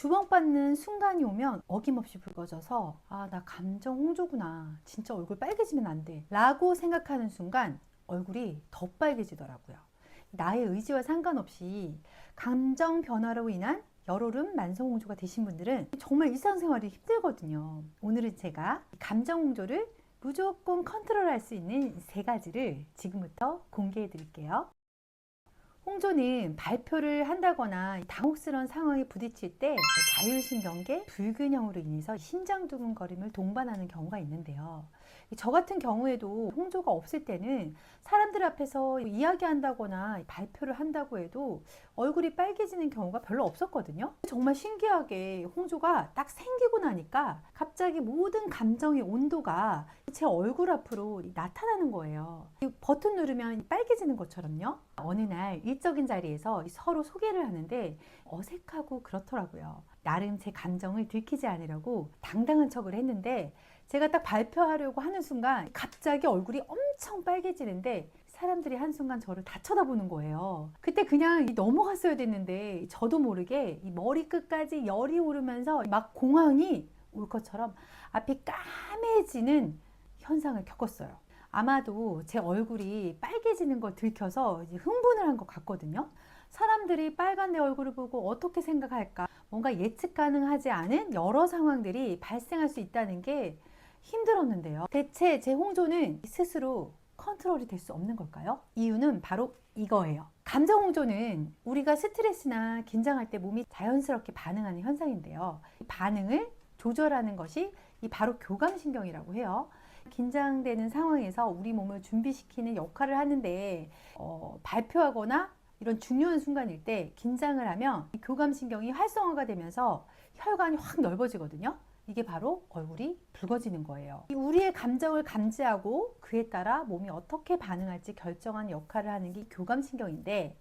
주목받는 순간이 오면 어김없이 붉어져서 아, 나 감정 홍조구나. 진짜 얼굴 빨개지면 안 돼. 라고 생각하는 순간 얼굴이 더 빨개지더라고요. 나의 의지와 상관없이 감정 변화로 인한 열오름 만성 홍조가 되신 분들은 정말 일상생활이 힘들거든요. 오늘은 제가 감정 홍조를 무조건 컨트롤할 수 있는 세 가지를 지금부터 공개해 드릴게요. 홍조는 발표를 한다거나 당혹스러운 상황에 부딪힐 때 자율신경계 불균형으로 인해서 심장 두근거림을 동반하는 경우가 있는데요. 저 같은 경우에도 홍조가 없을 때는 사람들 앞에서 이야기한다거나 발표를 한다고 해도 얼굴이 빨개지는 경우가 별로 없었거든요. 정말 신기하게 홍조가 딱 생기고 나니까 갑자기 모든 감정의 온도가 제 얼굴 앞으로 나타나는 거예요. 버튼 누르면 빨개지는 것처럼요. 어느 날 일적인 자리에서 서로 소개를 하는데 어색하고 그렇더라고요. 나름 제 감정을 들키지 않으려고 당당한 척을 했는데 제가 딱 발표하려고 하는 순간 갑자기 얼굴이 엄청 빨개지는데 사람들이 한순간 저를 다 쳐다보는 거예요. 그때 그냥 넘어갔어야 됐는데 저도 모르게 이 머리끝까지 열이 오르면서 막 공황이 올 것처럼 앞이 까매지는 현상을 겪었어요. 아마도 제 얼굴이 빨개지는 걸 들켜서 이제 흥분을 한 것 같거든요. 사람들이 빨간 내 얼굴을 보고 어떻게 생각할까? 뭔가 예측 가능하지 않은 여러 상황들이 발생할 수 있다는 게 힘들었는데요. 대체 제 홍조는 스스로 컨트롤이 될 수 없는 걸까요? 이유는 바로 이거예요. 감정 홍조는 우리가 스트레스나 긴장할 때 몸이 자연스럽게 반응하는 현상인데요. 이 반응을 조절하는 것이 바로 교감신경이라고 해요. 긴장되는 상황에서 우리 몸을 준비시키는 역할을 하는데 발표하거나 이런 중요한 순간일 때 긴장을 하면 교감신경이 활성화가 되면서 혈관이 확 넓어지거든요. 이게 바로 얼굴이 붉어지는 거예요. 우리의 감정을 감지하고 그에 따라 몸이 어떻게 반응할지 결정하는 역할을 하는 게 교감신경인데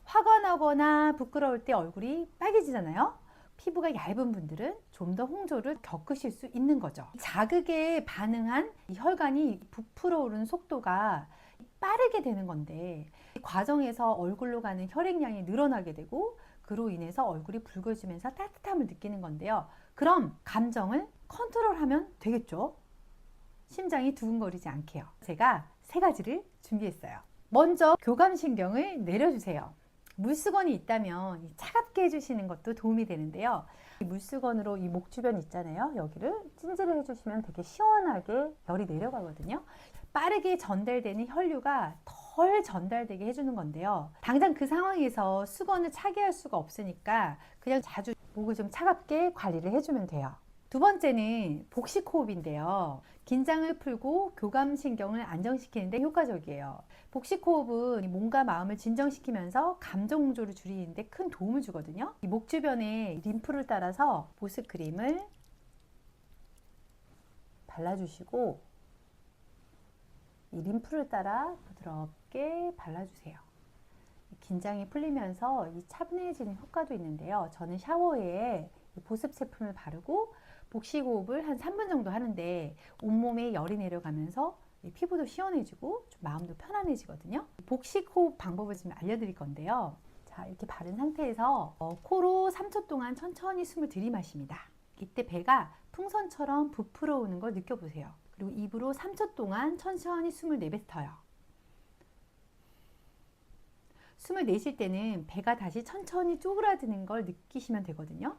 화가 나거나 부끄러울 때 얼굴이 빨개지잖아요. 피부가 얇은 분들은 좀 더 홍조를 겪으실 수 있는 거죠. 자극에 반응한 이 혈관이 부풀어 오르는 속도가 빠르게 되는 건데 이 과정에서 얼굴로 가는 혈액량이 늘어나게 되고 그로 인해서 얼굴이 붉어지면서 따뜻함을 느끼는 건데요. 그럼 감정을 컨트롤하면 되겠죠. 심장이 두근거리지 않게요. 제가 세 가지를 준비했어요. 먼저 교감신경을 내려주세요. 물수건이 있다면 차갑게 해주시는 것도 도움이 되는데요. 물수건으로 이 목 주변 있잖아요. 여기를 찜질을 해주시면 되게 시원하게 열이 내려가거든요. 빠르게 전달되는 혈류가 덜 전달되게 해주는 건데요. 당장 그 상황에서 수건을 차게 할 수가 없으니까 그냥 자주 목을 좀 차갑게 관리를 해주면 돼요. 두 번째는 복식호흡인데요. 긴장을 풀고 교감신경을 안정시키는 데 효과적이에요. 복식호흡은 몸과 마음을 진정시키면서 감정 홍조를 줄이는 데 큰 도움을 주거든요. 이 목 주변에 림프를 따라서 보습크림을 발라주시고 이 림프를 따라 부드럽게 발라주세요. 긴장이 풀리면서 이 차분해지는 효과도 있는데요. 저는 샤워에 보습 제품을 바르고 복식호흡을 한 3분 정도 하는데 온몸에 열이 내려가면서 피부도 시원해지고 좀 마음도 편안해지거든요. 복식호흡 방법을 지금 알려드릴 건데요. 자, 이렇게 바른 상태에서 코로 3초 동안 천천히 숨을 들이마십니다. 이때 배가 풍선처럼 부풀어 오는 걸 느껴보세요. 그리고 입으로 3초 동안 천천히 숨을 내뱉어요. 숨을 내쉴 때는 배가 다시 천천히 쪼그라드는 걸 느끼시면 되거든요.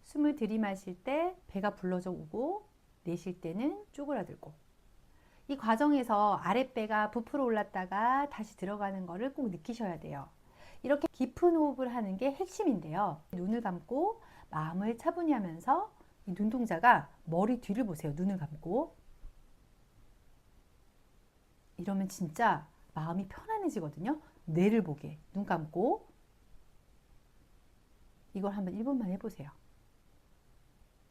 숨을 들이마실 때 배가 불러져 오고 내쉴 때는 쪼그라들고 이 과정에서 아랫배가 부풀어 올랐다가 다시 들어가는 거를 꼭 느끼셔야 돼요. 이렇게 깊은 호흡을 하는 게 핵심인데요. 눈을 감고 마음을 차분히 하면서 이 눈동자가 머리 뒤를 보세요. 눈을 감고 이러면 진짜 마음이 편안해지거든요. 뇌를 보게 눈 감고 이걸 한번 1분만 해보세요.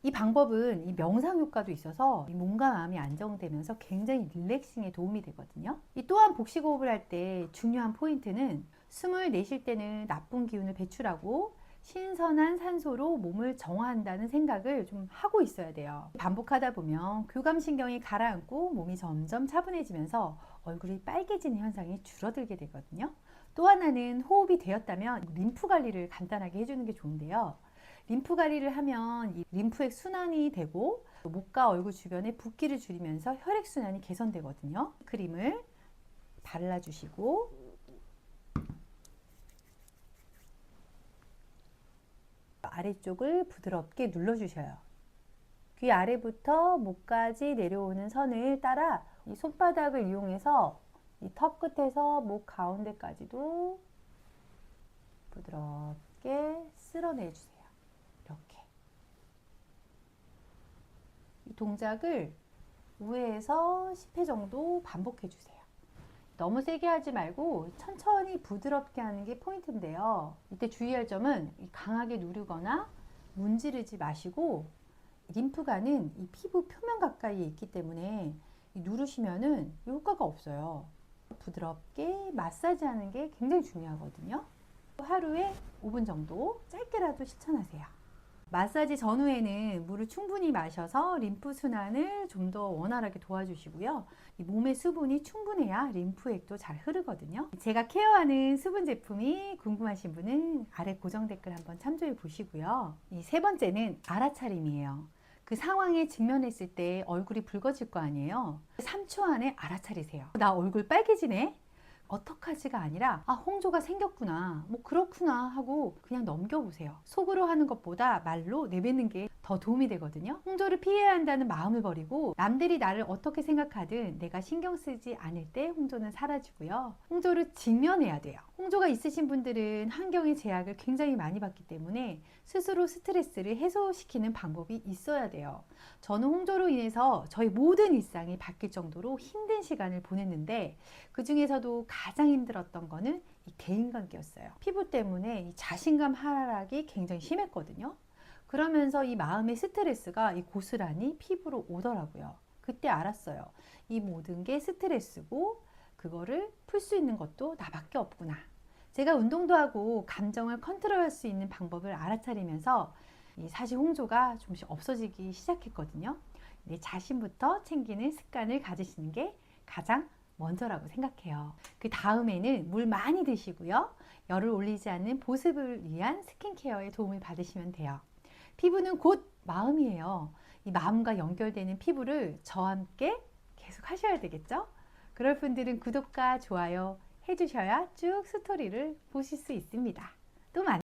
이 방법은 이 명상 효과도 있어서 몸과 마음이 안정되면서 굉장히 릴렉싱에 도움이 되거든요. 또한 복식호흡을 할 때 중요한 포인트는 숨을 내쉴 때는 나쁜 기운을 배출하고 신선한 산소로 몸을 정화한다는 생각을 좀 하고 있어야 돼요. 반복하다 보면 교감신경이 가라앉고 몸이 점점 차분해지면서 얼굴이 빨개지는 현상이 줄어들게 되거든요. 또 하나는 호흡이 되었다면 림프 관리를 간단하게 해주는 게 좋은데요. 림프 관리를 하면 이 림프액 순환이 되고 목과 얼굴 주변에 붓기를 줄이면서 혈액 순환이 개선되거든요. 크림을 발라주시고 아래쪽을 부드럽게 눌러주셔요. 귀 아래부터 목까지 내려오는 선을 따라 이 손바닥을 이용해서 이 턱 끝에서 목 가운데까지도 부드럽게 쓸어내주세요. 이렇게. 이 동작을 5회에서 10회 정도 반복해 주세요. 너무 세게 하지 말고 천천히 부드럽게 하는 게 포인트인데요. 이때 주의할 점은 강하게 누르거나 문지르지 마시고 림프관은 이 피부 표면 가까이에 있기 때문에 누르시면은 효과가 없어요. 부드럽게 마사지하는 게 굉장히 중요하거든요. 하루에 5분 정도 짧게라도 실천하세요. 마사지 전후에는 물을 충분히 마셔서 림프 순환을 좀 더 원활하게 도와주시고요. 이 몸의 수분이 충분해야 림프액도 잘 흐르거든요. 제가 케어하는 수분 제품이 궁금하신 분은 아래 고정 댓글 한번 참조해 보시고요. 이 세 번째는 알아차림이에요. 그 상황에 직면했을 때 얼굴이 붉어질 거 아니에요. 3초 안에 알아차리세요. 나 얼굴 빨개지네? 어떡하지가 아니라 아, 홍조가 생겼구나, 뭐 그렇구나 하고 그냥 넘겨보세요. 속으로 하는 것보다 말로 내뱉는 게 더 도움이 되거든요. 홍조를 피해야 한다는 마음을 버리고 남들이 나를 어떻게 생각하든 내가 신경 쓰지 않을 때 홍조는 사라지고요. 홍조를 직면해야 돼요. 홍조가 있으신 분들은 환경의 제약을 굉장히 많이 받기 때문에 스스로 스트레스를 해소시키는 방법이 있어야 돼요. 저는 홍조로 인해서 저희 모든 일상이 바뀔 정도로 힘든 시간을 보냈는데 그 중에서도 가장 힘들었던 거는 이 대인관계였어요. 피부 때문에 이 자신감 하락이 굉장히 심했거든요. 그러면서 이 마음의 스트레스가 이 고스란히 피부로 오더라고요. 그때 알았어요. 이 모든 게 스트레스고 그거를 풀 수 있는 것도 나밖에 없구나. 제가 운동도 하고 감정을 컨트롤할 수 있는 방법을 알아차리면서 이 사실 홍조가 조금씩 없어지기 시작했거든요. 내 자신부터 챙기는 습관을 가지시는 게 가장 먼저라고 생각해요. 그 다음에는 물 많이 드시고요. 열을 올리지 않는 보습을 위한 스킨케어에 도움을 받으시면 돼요. 피부는 곧 마음이에요. 이 마음과 연결되는 피부를 저와 함께 계속 하셔야 되겠죠? 그럴 분들은 구독과 좋아요 해주셔야 쭉 스토리를 보실 수 있습니다. 또 만나요.